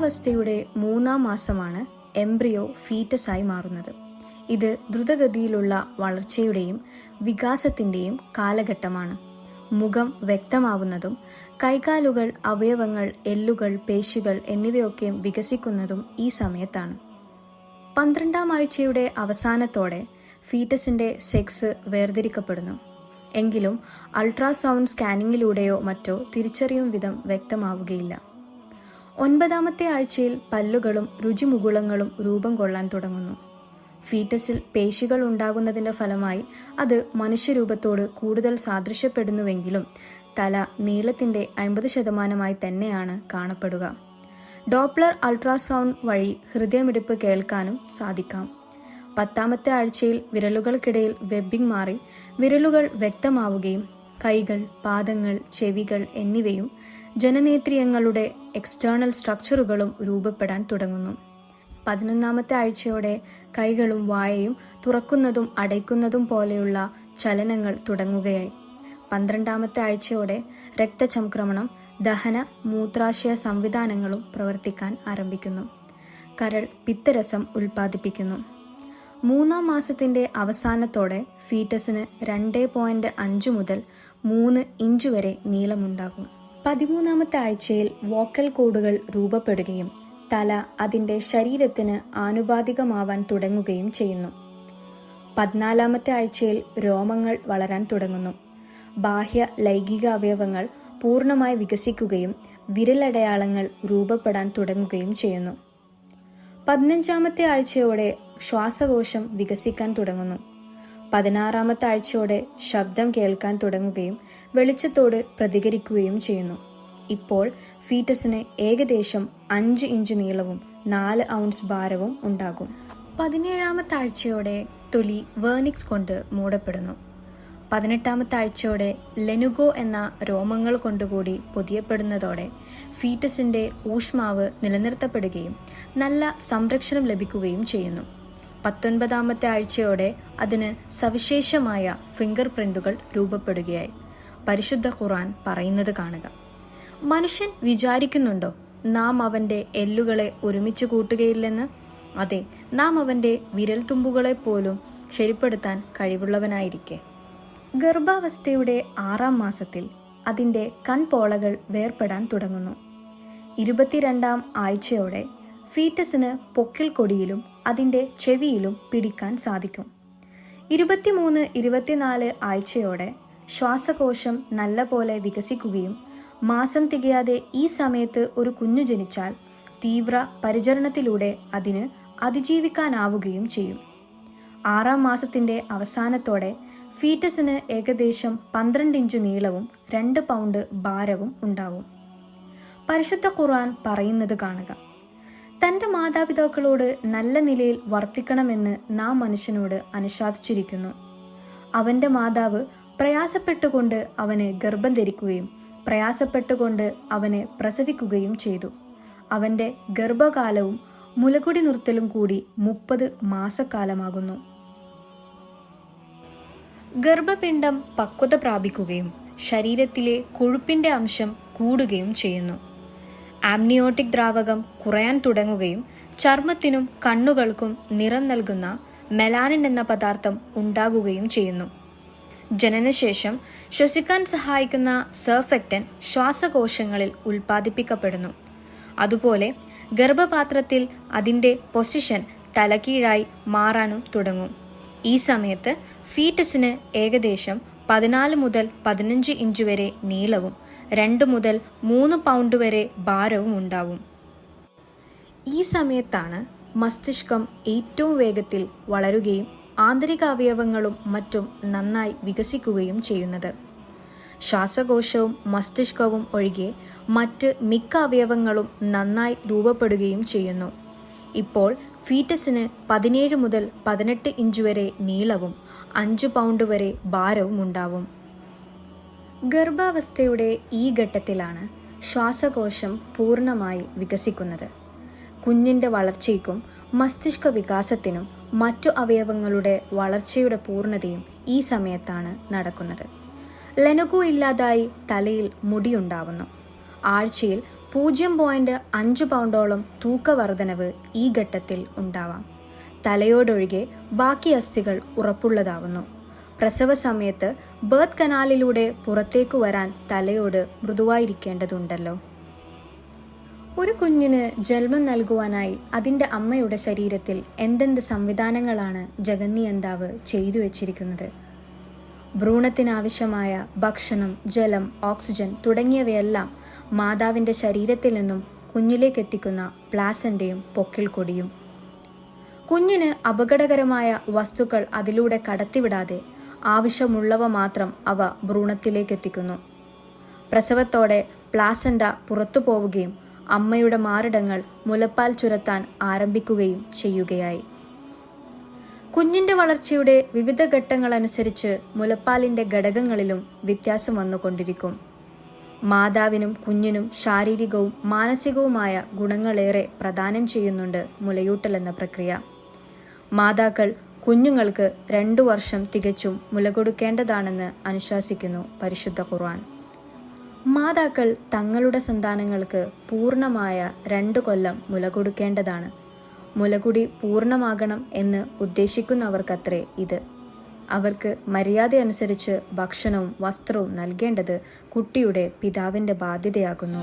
ഗർഭാവസ്ഥയുടെ 3-ാം മാസമാണ് എംബ്രിയോ ഫീറ്റസായി മാറുന്നത്. ഇത് ദ്രുതഗതിയിലുള്ള വളർച്ചയുടെയും വികാസത്തിൻ്റെയും കാലഘട്ടമാണ്. മുഖം വ്യക്തമാവുന്നതും കൈകാലുകൾ, അവയവങ്ങൾ, എല്ലുകൾ, പേശികൾ എന്നിവയൊക്കെ വികസിക്കുന്നതും ഈ സമയത്താണ്. 12-ാം ആഴ്ചയുടെ അവസാനത്തോടെ ഫീറ്റസിൻ്റെ സെക്സ് വേർതിരിക്കപ്പെടുന്നു. എങ്കിലും അൾട്രാസൗണ്ട് സ്കാനിങ്ങിലൂടെയോ മറ്റോ തിരിച്ചറിയും വിധം വ്യക്തമാവുകയില്ല. 9-ാമത്തെ ആഴ്ചയിൽ പല്ലുകളും രുചിമുകുളങ്ങളും രൂപം കൊള്ളാൻ തുടങ്ങുന്നു. ഫീറ്റസിൽ പേശികൾ ഉണ്ടാകുന്നതിൻ്റെ ഫലമായി അത് മനുഷ്യരൂപത്തോട് കൂടുതൽ സാദൃശ്യപ്പെടുന്നുവെങ്കിലും തല നീളത്തിൻ്റെ 50% തന്നെയാണ് കാണപ്പെടുക. ഡോപ്ലർ അൾട്രാസൗണ്ട് വഴി ഹൃദയമിടിപ്പ് കേൾക്കാനും സാധിക്കാം. 10-ാമത്തെ ആഴ്ചയിൽ വിരലുകൾക്കിടയിൽ വെബിംഗ് മാറി വിരലുകൾ വ്യക്തമാവുകയും കൈകൾ, പാദങ്ങൾ, ചെവികൾ എന്നിവയും ജനനേന്ദ്രിയങ്ങളുടെ എക്സ്റ്റേണൽ സ്ട്രക്ചറുകളും രൂപപ്പെടാൻ തുടങ്ങുന്നു. 11-ാമത്തെ ആഴ്ചയോടെ കൈകളും വായയും തുറക്കുന്നതും അടയ്ക്കുന്നതും പോലെയുള്ള ചലനങ്ങൾ തുടങ്ങുകയായി. 12-ാമത്തെ ആഴ്ചയോടെ രക്തചംക്രമണം, ദഹന, മൂത്രാശയ സംവിധാനങ്ങളും പ്രവർത്തിക്കാൻ ആരംഭിക്കുന്നു. കരൾ പിത്തരസം ഉൽപ്പാദിപ്പിക്കുന്നു. 3-ാം മാസത്തിൻ്റെ അവസാനത്തോടെ ഫീറ്റസിന് 2.5 മുതൽ 3 ഇഞ്ച് വരെ നീളമുണ്ടാകും. 13-ാമത്തെ ആഴ്ചയിൽ വോക്കൽ കോഡുകൾ രൂപപ്പെടുകയും തല അതിൻ്റെ ശരീരത്തിന് ആനുപാതികമാവാൻ തുടങ്ങുകയും ചെയ്യുന്നു. 14-ാമത്തെ ആഴ്ചയിൽ രോമങ്ങൾ വളരാൻ തുടങ്ങുന്നു. ബാഹ്യ ലൈംഗിക അവയവങ്ങൾ പൂർണ്ണമായി വികസിക്കുകയും വിരലടയാളങ്ങൾ രൂപപ്പെടാൻ തുടങ്ങുകയും ചെയ്യുന്നു. 15-ാമത്തെ ആഴ്ചയോടെ ശ്വാസകോശം വികസിക്കാൻ തുടങ്ങുന്നു. 16-ാമത്തെ ആഴ്ചയോടെ ശബ്ദം കേൾക്കാൻ തുടങ്ങുകയും വെളിച്ചത്തോട് പ്രതികരിക്കുകയും ചെയ്യുന്നു. ഇപ്പോൾ ഫീറ്റസിന് ഏകദേശം 5 ഇഞ്ച് നീളവും 4 ഔൺസ് ഭാരവും ഉണ്ടാകും. 17-ാമത്തെ ആഴ്ചയോടെ തൊലി വേർണിക്സ് കൊണ്ട് മൂടപ്പെടുന്നു. 18-ാമത്തെ ആഴ്ചയോടെ ലെനുഗോ എന്ന രോമങ്ങൾ കൊണ്ടുകൂടി പൊതിയപ്പെടുന്നതോടെ ഫീറ്റസിൻ്റെ ഊഷ്മാവ് നിലനിർത്തപ്പെടുകയും നല്ല സംരക്ഷണം ലഭിക്കുകയും ചെയ്യുന്നു. 19-ാമത്തെ ആഴ്ചയോടെ അതിന് സവിശേഷമായ ഫിംഗർ പ്രിന്റുകൾ രൂപപ്പെടുകയായി. പരിശുദ്ധ ഖുർആൻ പറയുന്നത് കാണുക: മനുഷ്യൻ വിചാരിക്കുന്നുണ്ടോ നാം അവൻ്റെ എല്ലുകളെ ഒരുമിച്ച് കൂട്ടുകയില്ലെന്ന്? അതെ, നാം അവൻ്റെ വിരൽത്തുമ്പുകളെ പോലും ശരിപ്പെടുത്താൻ കഴിവുള്ളവനായിരിക്കെ. ഗർഭാവസ്ഥയുടെ 6-ാം മാസത്തിൽ അതിൻ്റെ കൺപോളകൾ വേർപെടാൻ തുടങ്ങുന്നു. 22-ാം ആഴ്ചയോടെ ഫീറ്റസിന് പൊക്കിൾ കൊടിയിലും അതിൻ്റെ ചെവിയിലും പിടിക്കാൻ സാധിക്കും. 23-24 ആഴ്ചയോടെ ശ്വാസകോശം നല്ല പോലെ വികസിക്കുകയും മാസം തികയാതെ ഈ സമയത്ത് ഒരു കുഞ്ഞു ജനിച്ചാൽ തീവ്ര പരിചരണത്തിലൂടെ അതിന് അതിജീവിക്കാനാവുകയും ചെയ്യും. 6-ാം മാസത്തിൻ്റെ അവസാനത്തോടെ ഫീറ്റസിന് ഏകദേശം 12 ഇഞ്ച് നീളവും 2 പൗണ്ട് ഭാരവും ഉണ്ടാവും. പരിശുദ്ധ ഖുർആൻ പറയുന്നത് കാണുക: തൻ്റെ മാതാപിതാക്കളോട് നല്ല നിലയിൽ വർത്തിക്കണമെന്ന് നാം മനുഷ്യനോട് അനുശാസിച്ചിരിക്കുന്നു. അവൻ്റെ മാതാവ് പ്രയാസപ്പെട്ടുകൊണ്ട് അവന് ഗർഭം ധരിക്കുകയും പ്രയാസപ്പെട്ടുകൊണ്ട് അവനെ പ്രസവിക്കുകയും ചെയ്തു. അവൻ്റെ ഗർഭകാലവും മുലകുടി നിർത്തലും കൂടി 30 മാസക്കാലമാകുന്നു. ഗർഭപിണ്ഡം പക്വത പ്രാപിക്കുകയും ശരീരത്തിലെ കൊഴുപ്പിൻ്റെ അംശം കൂടുകയും ചെയ്യുന്നു. ആംനിയോട്ടിക് ദ്രാവകം കുറയാൻ തുടങ്ങുകയും ചർമ്മത്തിനും കണ്ണുകൾക്കും നിറം നൽകുന്ന മെലാനിൻ എന്ന പദാർത്ഥം ഉണ്ടാകുകയും ചെയ്യുന്നു. ജനനശേഷം ശ്വസിക്കാൻ സഹായിക്കുന്ന സർഫെക്റ്റൻ ശ്വാസകോശങ്ങളിൽ ഉൽപ്പാദിപ്പിക്കപ്പെടുന്നു. അതുപോലെ ഗർഭപാത്രത്തിൽ അതിൻ്റെ പൊസിഷൻ തലകീഴായി മാറാനും തുടങ്ങും. ഈ സമയത്ത് ഫീറ്റസിന് ഏകദേശം 14 മുതൽ 15 ഇഞ്ച് വരെ നീളവും 2 മുതൽ 3 പൗണ്ട് വരെ ഭാരവും ഉണ്ടാവും. ഈ സമയത്താണ് മസ്തിഷ്കം ഏറ്റവും വേഗത്തിൽ വളരുകയും ആന്തരിക അവയവങ്ങളും മറ്റും നന്നായി വികസിക്കുകയും ചെയ്യുന്നത്. ശ്വാസകോശവും മസ്തിഷ്കവും ഒഴികെ മറ്റ് മിക്ക അവയവങ്ങളും നന്നായി രൂപപ്പെടുകയും ചെയ്യുന്നു. ഇപ്പോൾ ഫീറ്റസിന് 17 മുതൽ 18 ഇഞ്ച് വരെ നീളവും 5 പൗണ്ട് വരെ ഭാരവും ഉണ്ടാവും. ഗർഭാവസ്ഥയുടെ ഈ ഘട്ടത്തിലാണ് ശ്വാസകോശം പൂർണ്ണമായി വികസിക്കുന്നത്. കുഞ്ഞിൻ്റെ വളർച്ചയ്ക്കും മസ്തിഷ്ക വികാസത്തിനും മറ്റു അവയവങ്ങളുടെ വളർച്ചയുടെ പൂർണ്ണതയും ഈ സമയത്താണ് നടക്കുന്നത്. ലെനുഗോ ഇല്ലാതായി തലയിൽ മുടിയുണ്ടാവുന്നു. ആഴ്ചയിൽ 0.5 പൗണ്ടോളം തൂക്കവർദ്ധനവ് ഈ ഘട്ടത്തിൽ ഉണ്ടാവാം. തലയോടൊഴികെ ബാക്കി അസ്ഥികൾ ഉറപ്പുള്ളതാവുന്നു. പ്രസവ സമയത്ത് ബർത്ത് കനാലിലൂടെ പുറത്തേക്കു വരാൻ തലയോട് മൃദുവായിരിക്കേണ്ടതുണ്ടല്ലോ. ഒരു കുഞ്ഞിന് ജന്മം നൽകുവാനായി അതിൻ്റെ അമ്മയുടെ ശരീരത്തിൽ എന്തെന്ത് സംവിധാനങ്ങളാണ് ജഗന്നിയന്താവ് ചെയ്തു വച്ചിരിക്കുന്നത്. ഭ്രൂണത്തിനാവശ്യമായ ഭക്ഷണം, ജലം, ഓക്സിജൻ തുടങ്ങിയവയെല്ലാം മാതാവിൻ്റെ ശരീരത്തിൽ നിന്നും കുഞ്ഞിലേക്കെത്തിക്കുന്ന പ്ലാസൻ്റയും പൊക്കിൾക്കൊടിയും. കുഞ്ഞിന് അപകടകരമായ വസ്തുക്കൾ അതിലൂടെ കടത്തിവിടാതെ ആവശ്യമുള്ളവ മാത്രം അവ ഭ്രൂണത്തിലേക്കെത്തിക്കുന്നു. പ്രസവത്തോടെ പ്ലാസൻ്റ പുറത്തു പോവുകയും അമ്മയുടെ മാറിടങ്ങൾ മുലപ്പാൽ ചുരത്താൻ ആരംഭിക്കുകയും ചെയ്യുകയായി. കുഞ്ഞിൻ്റെ വളർച്ചയുടെ വിവിധ ഘട്ടങ്ങളനുസരിച്ച് മുലപ്പാലിൻ്റെ ഘടകങ്ങളിലും വ്യത്യാസം വന്നുകൊണ്ടിരിക്കും. മാതാവിനും കുഞ്ഞിനും ശാരീരികവും മാനസികവുമായ ഗുണങ്ങളേറെ പ്രദാനം ചെയ്യുന്നുണ്ട് മുലയൂട്ടൽ എന്ന പ്രക്രിയ. മാതാക്കൾ കുഞ്ഞുങ്ങൾക്ക് 2 വർഷം തികച്ചും മുല കൊടുക്കേണ്ടതാണെന്ന് അനുശാസിക്കുന്നു പരിശുദ്ധ ഖുർആൻ. മാതാക്കൾ തങ്ങളുടെ സന്താനങ്ങൾക്ക് പൂർണ്ണമായ 2 കൊല്ലം മുല കൊടുക്കേണ്ടതാണ്. മുലകുടി പൂർണ്ണമാകണം എന്ന് ഉദ്ദേശിക്കുന്നവർക്കത്രേ ഇത്. അവർക്ക് മര്യാദയനുസരിച്ച് ഭക്ഷണവും വസ്ത്രവും നൽകേണ്ടത് കുട്ടിയുടെ പിതാവിൻ്റെ ബാധ്യതയാകുന്നു.